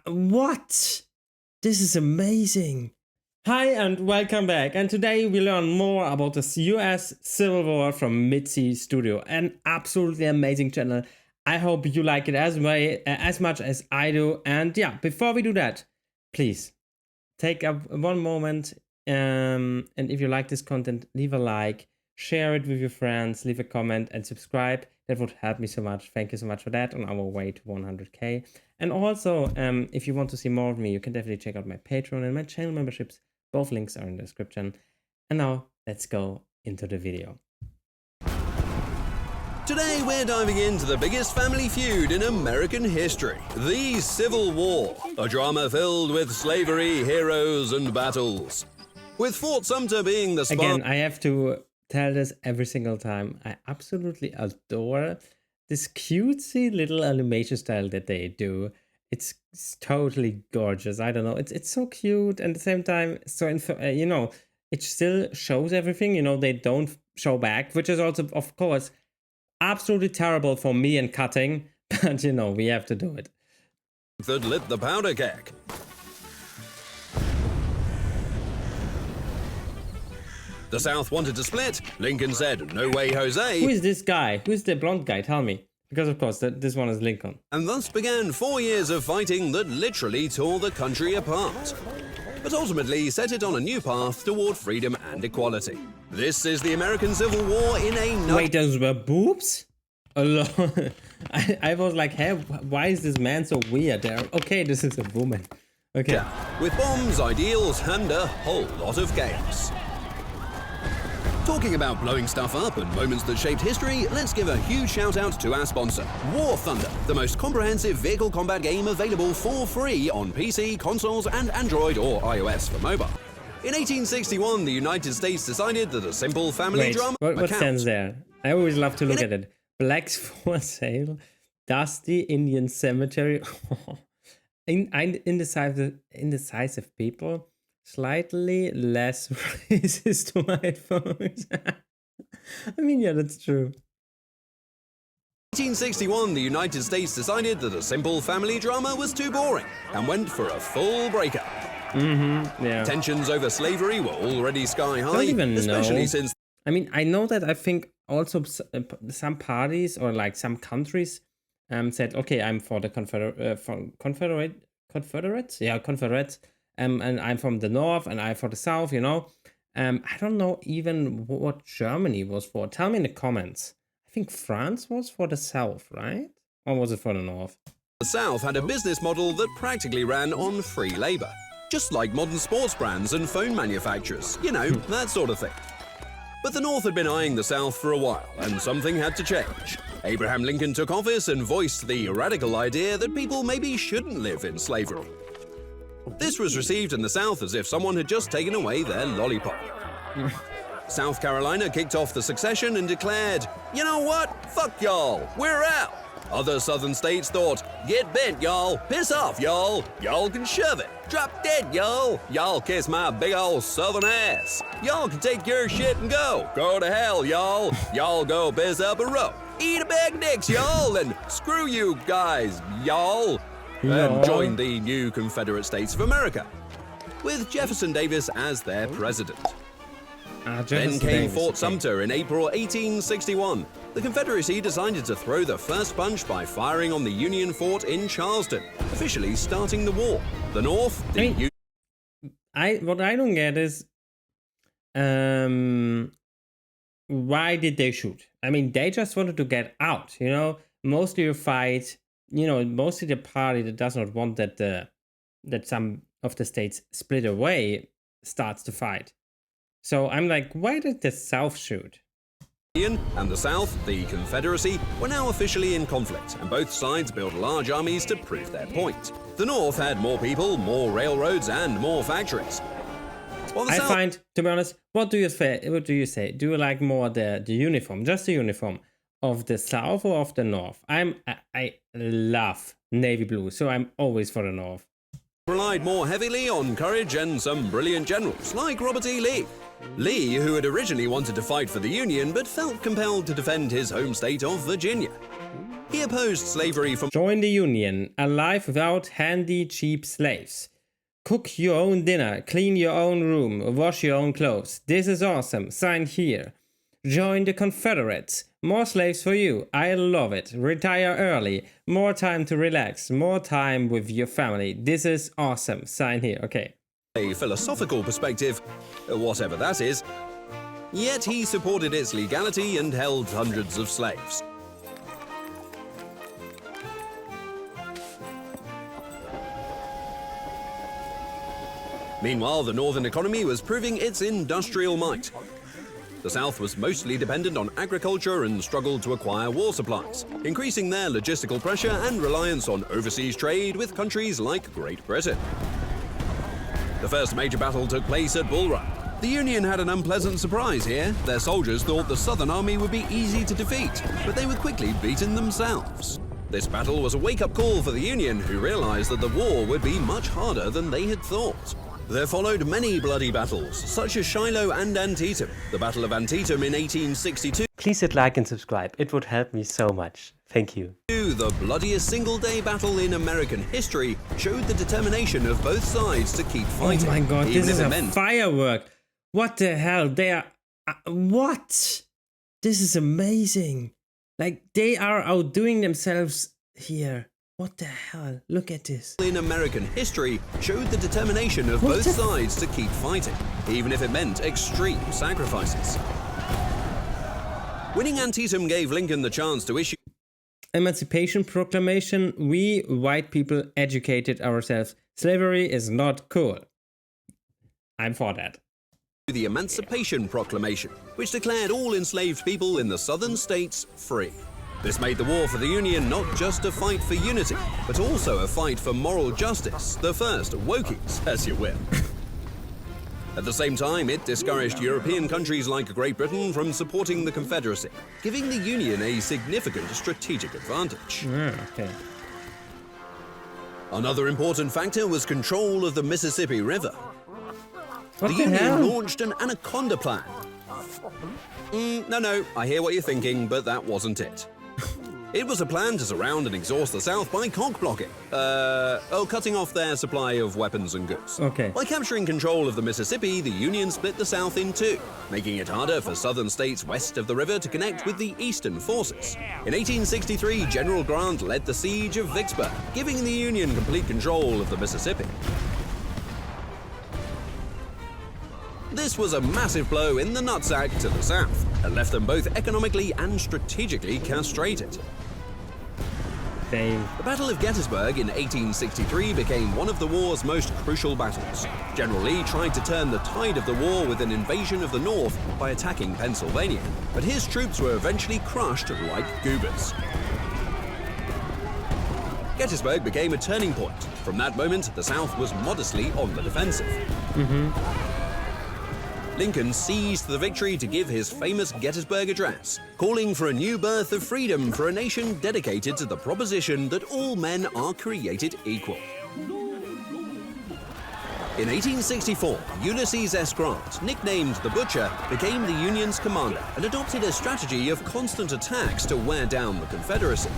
What? This is amazing. Hi and welcome back. And today we learn more about the US Civil War from Mitsi Studio. An absolutely amazing channel. I hope you like it as much as I do. And yeah, before we do that, please take up one moment. And if you like this content, leave a like, share it with your friends, leave a comment and subscribe. That would help me so much. Thank you so much for that on our way to 100k. And also, if you want to see more of me, you can definitely check out my Patreon and my channel memberships. Both links are in the description. And now let's go into the video. Today we're diving into the biggest family feud in American history, the Civil War, a drama filled with slavery, heroes, and battles. With Fort Sumter being the Again, I have to tell this every single time. I absolutely adore this cutesy little animation style that they do. It's totally gorgeous. I don't know. It's so cute and at the same time, so you know, it still shows everything. You know, they don't show back, which is also, of course, absolutely terrible for me and cutting. But you know, we have to do it. That lit the powder keg. The South wanted to split. Lincoln said, "No way, Jose." Who is this guy? Who is the blonde guy? Tell me. Because of course, this one is Lincoln. And thus began 4 years of fighting that literally tore the country apart, but ultimately set it on a new path toward freedom and equality. This is the American Civil War in a nutshell. Wait, those were boobs? I was like, hey, why is this man so weird there? Okay, this is a woman. Okay. Yeah, with bombs, ideals, and a whole lot of chaos. Talking about blowing stuff up and moments that shaped history, let's give a huge shout out to our sponsor, War Thunder, the most comprehensive vehicle combat game available for free on PC, consoles, and Android or iOS for mobile. In 1861, the United States decided that a simple family drama... What stands there? I always love to look at it. Blacks for sale, dusty Indian cemetery, in the size of people. Slightly less racist white folks. I mean, yeah, that's true. 1861, the United States decided that a simple family drama was too boring and went for a full breakup. Yeah. Tensions over slavery were already sky high, I don't even especially know. since... I mean, I know that I think also some parties or like some countries said, okay, I'm for the Confederates? Yeah, Confederates. And I'm from the north and I'm for the south, you know. I don't know even what Germany was for. Tell me in the comments. I think France was for the south, right? Or was it for the north? The South had a business model that practically ran on free labor. Just like modern sports brands and phone manufacturers. You know, that sort of thing. But the North had been eyeing the South for a while, and something had to change. Abraham Lincoln took office and voiced the radical idea that people maybe shouldn't live in slavery. This was received in the South as if someone had just taken away their lollipop. South Carolina kicked off the secession and declared, "You know what? Fuck y'all, we're out." Other southern states thought, "Get bent, y'all. Piss off, y'all. Y'all can shove it. Drop dead, y'all. Y'all kiss my big old southern ass. Y'all can take your shit and go. Go to hell, y'all. Y'all go piss up a rope. Eat a bag of dicks, y'all, and screw you guys, y'all." And joined the new Confederate States of America, with Jefferson Davis as their president. Then came Fort Sumter in April 1861. The Confederacy decided to throw the first punch by firing on the Union fort in Charleston, officially starting the war. The North... what I don't get is... why did they shoot? I mean, they just wanted to get out, you know? Mostly a fight... You know, mostly the party that does not want that that some of the states split away starts to fight. So I'm like, why did the South shoot? And the South, the Confederacy, were now officially in conflict, and both sides built large armies to prove their point. The North had more people, more railroads, and more factories. I find, to be honest, what do you say? Do you like more the uniform, just the uniform? Of the South or of the North? I love navy blue, so I'm always for the North. Relied more heavily on courage and some brilliant generals like Robert E. Lee. Lee, who had originally wanted to fight for the Union but felt compelled to defend his home state of Virginia. He opposed slavery for Join the Union. A life without handy, cheap slaves. Cook your own dinner. Clean your own room. Wash your own clothes. This is awesome. Sign here. Join the Confederates. More slaves for you. I love it. Retire early. More time to relax. More time with your family. This is awesome. Sign here. Okay. a philosophical perspective, whatever that is. Yet he supported its legality and held hundreds of slaves. Meanwhile, the northern economy was proving its industrial might. The South was mostly dependent on agriculture and struggled to acquire war supplies, increasing their logistical pressure and reliance on overseas trade with countries like Great Britain. The first major battle took place at Bull Run. The Union had an unpleasant surprise here. Their soldiers thought the Southern Army would be easy to defeat, but they were quickly beaten themselves. This battle was a wake-up call for the Union, who realized that the war would be much harder than they had thought. There followed many bloody battles, such as Shiloh and Antietam. The Battle of Antietam in 1862. Please hit like and subscribe. It would help me so much. Thank you. The bloodiest single-day battle in American history showed the determination of both sides to keep fighting. Oh my god, this is a firework. What the hell? They are... what? This is amazing. Like, they are outdoing themselves here. What the hell? Look at this. In American history showed the determination of both sides to keep fighting, even if it meant extreme sacrifices. Winning Antietam gave Lincoln the chance to issue Emancipation Proclamation. We white people educated ourselves. Slavery is not cool. I'm for that. The Emancipation Proclamation, which declared all enslaved people in the southern states free. This made the war for the Union not just a fight for unity, but also a fight for moral justice, the first wokies, as you will. At the same time, it discouraged European countries like Great Britain from supporting the Confederacy, giving the Union a significant strategic advantage. Okay. Another important factor was control of the Mississippi River. What the Union launched an Anaconda Plan. No, I hear what you're thinking, but that wasn't it. It was a plan to surround and exhaust the South by cock-blocking. Cutting off their supply of weapons and goods. Okay. By capturing control of the Mississippi, the Union split the South in two, making it harder for southern states west of the river to connect with the eastern forces. In 1863, General Grant led the siege of Vicksburg, giving the Union complete control of the Mississippi. This was a massive blow in the nutsack to the South, and left them both economically and strategically castrated. Same. The Battle of Gettysburg in 1863 became one of the war's most crucial battles. General Lee tried to turn the tide of the war with an invasion of the North by attacking Pennsylvania, but his troops were eventually crushed like goobers. Gettysburg became a turning point. From that moment, the South was modestly on the defensive. Lincoln seized the victory to give his famous Gettysburg Address, calling for a new birth of freedom for a nation dedicated to the proposition that all men are created equal. In 1864, Ulysses S. Grant, nicknamed the Butcher, became the Union's commander and adopted a strategy of constant attacks to wear down the Confederacy.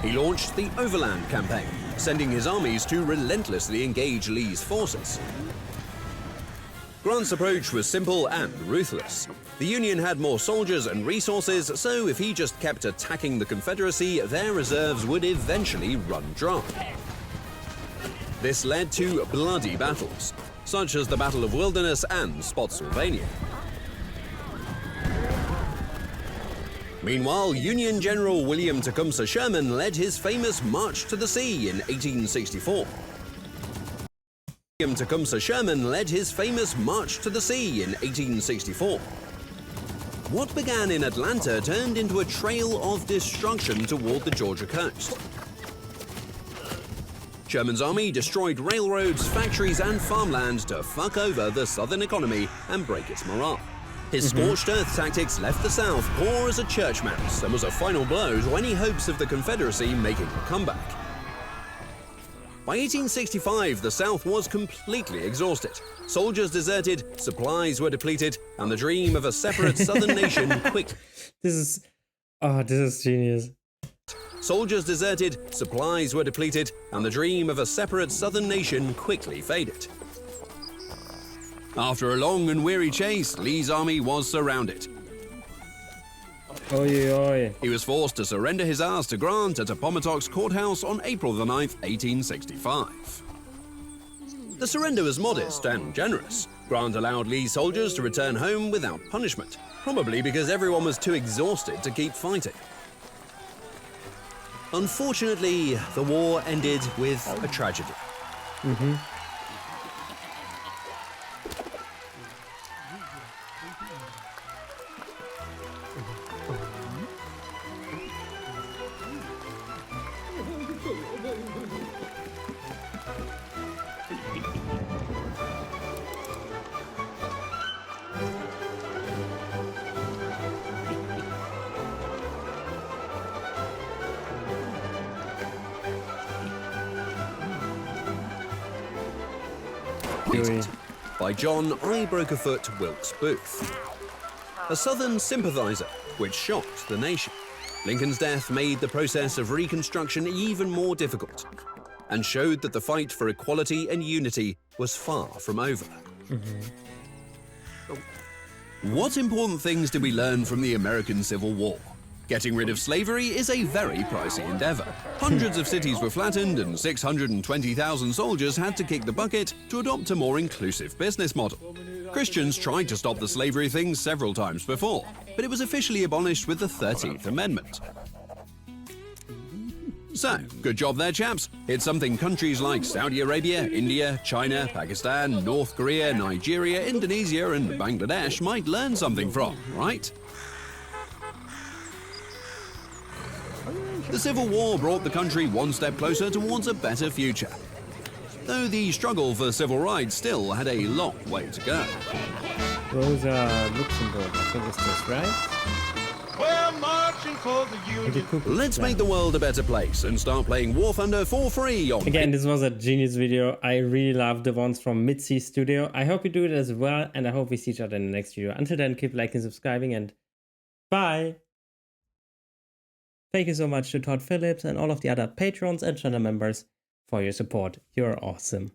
He launched the Overland Campaign, sending his armies to relentlessly engage Lee's forces. Grant's approach was simple and ruthless. The Union had more soldiers and resources, so if he just kept attacking the Confederacy, their reserves would eventually run dry. This led to bloody battles, such as the Battle of Wilderness and Spotsylvania. Meanwhile, Union General William Tecumseh Sherman led his famous March to the Sea in 1864. Tecumseh Sherman led his famous March to the Sea in 1864. What began in Atlanta turned into a trail of destruction toward the Georgia coast. Sherman's army destroyed railroads, factories, and farmland to fuck over the southern economy and break its morale. His scorched earth tactics left the South poor as a church mouse and was a final blow to any hopes of the Confederacy making a comeback. By 1865, the South was completely exhausted. Soldiers deserted, supplies were depleted, and the dream of a separate southern nation quickly This is genius. Soldiers deserted, supplies were depleted, and the dream of a separate southern nation quickly faded. After a long and weary chase, Lee's army was surrounded. Oi, oi. He was forced to surrender his ass to Grant at Appomattox Courthouse on April the 9th, 1865. The surrender was modest and generous. Grant allowed Lee's soldiers to return home without punishment, probably because everyone was too exhausted to keep fighting. Unfortunately, the war ended with a tragedy. By John I Broke a Foot Wilkes Booth. A Southern sympathizer, which shocked the nation. Lincoln's death made the process of Reconstruction even more difficult and showed that the fight for equality and unity was far from over. What important things did we learn from the American Civil War? Getting rid of slavery is a very pricey endeavor. Hundreds of cities were flattened and 620,000 soldiers had to kick the bucket to adopt a more inclusive business model. Christians tried to stop the slavery thing several times before, but it was officially abolished with the 13th Amendment. So, good job there, chaps. It's something countries like Saudi Arabia, India, China, Pakistan, North Korea, Nigeria, Indonesia, and Bangladesh might learn something from, right? The Civil War brought the country one step closer towards a better future, though the struggle for civil rights still had a long way to go. Rosa Luxemburg, I think it's this, right? We're marching for the Union. Let's make the world a better place and start playing War Thunder for free on... Again, this was a genius video. I really love the ones from Mitsi Studio. I hope you do it as well, and I hope we see each other in the next video. Until then, keep liking, subscribing, and bye! Thank you so much to Todd Phillips and all of the other patrons and channel members for your support. You're awesome.